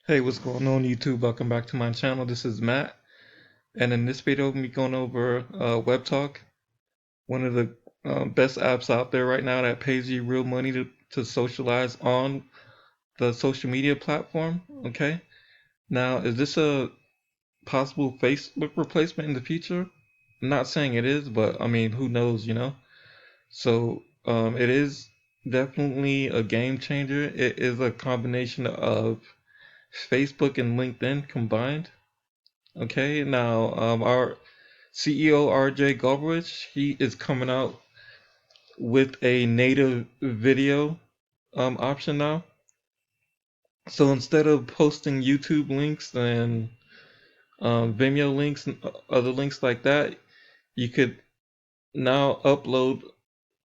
Hey, what's going on YouTube? Welcome back to my channel. This is Matt, and in this video, we'll be going over Webtalk, one of the best apps out there right now that pays you real money to socialize on the social media platform. Okay, now is this a possible Facebook replacement in the future? I'm not saying it is, but I mean, who knows, you know? So it is definitely a game changer. It is a combination of Facebook and LinkedIn combined. Okay, now our CEO RJ Goldrich, he is coming out with a native video option now. So instead of posting YouTube links and Vimeo links and other links like that, you could now upload.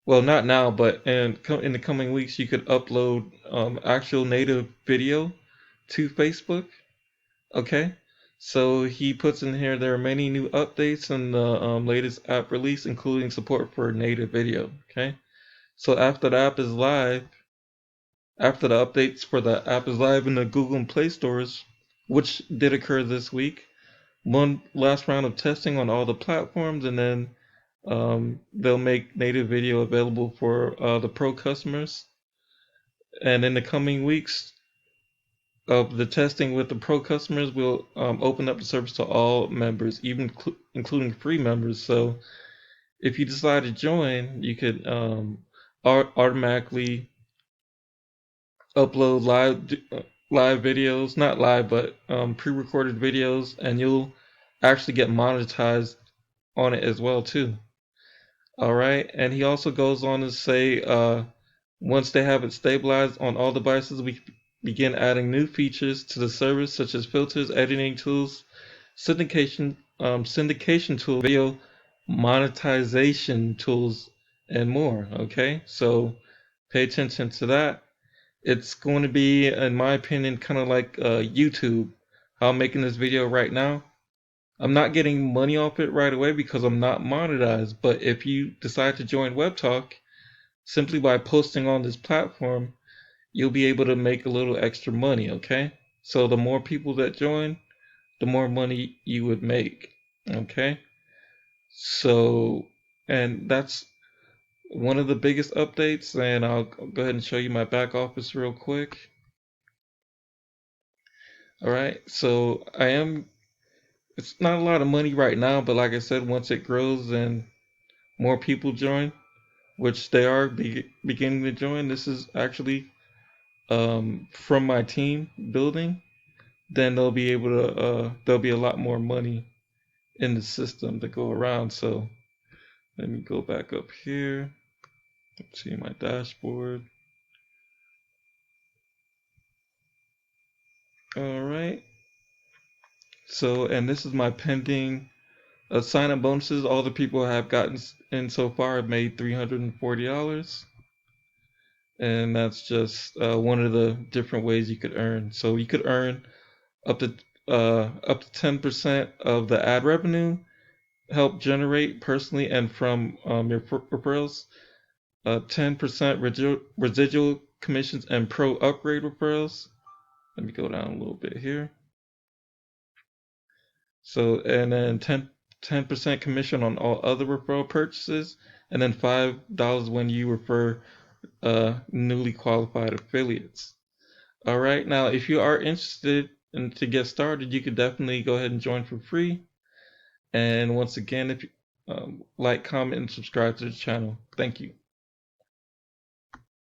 Well, not now, but in the coming weeks, you could upload actual native video to Facebook. Okay, so he puts in here there are many new updates in the latest app release, including support for native video. Okay, so after the updates for the app is live in the Google and Play stores, which did occur this week, one last round of testing on all the platforms, and then they'll make native video available for the pro customers. And in the coming weeks, of the testing with the pro customers will open up the service to all members, even including free members. So if you decide to join, you could automatically upload live videos, not live, but pre-recorded videos, and you'll actually get monetized on it as well too. All right, and he also goes on to say once they have it stabilized on all devices, we begin adding new features to the service, such as filters, editing tools, syndication tools, video monetization tools, and more. Okay, so pay attention to that. It's going to be, in my opinion, kind of like YouTube. How I'm making this video right now. I'm not getting money off it right away because I'm not monetized. But if you decide to join WebTalk, simply by posting on this platform, you'll be able to make a little extra money, okay? So the more people that join, the more money you would make, okay? So, and that's one of the biggest updates, and I'll go ahead and show you my back office real quick. All right, so it's not a lot of money right now, but like I said, once it grows and more people join, which they are beginning to join, this is actually from my team building, then there'll be a lot more money in the system to go around. So let me go back up here. Let's see my dashboard. All right. So, and this is my pending sign-up bonuses. All the people have gotten in so far have made $340, and that's just one of the different ways you could earn. So you could earn up to 10% of the ad revenue help generate personally and from your referrals, 10% residual commissions and pro upgrade referrals. Let me go down a little bit here. So, and then 10% commission on all other referral purchases, and then $5 when you refer newly qualified affiliates. All right, now if you are interested in to get started, you could definitely go ahead and join for free. And once again, if you like, comment, and subscribe to the channel. Thank you.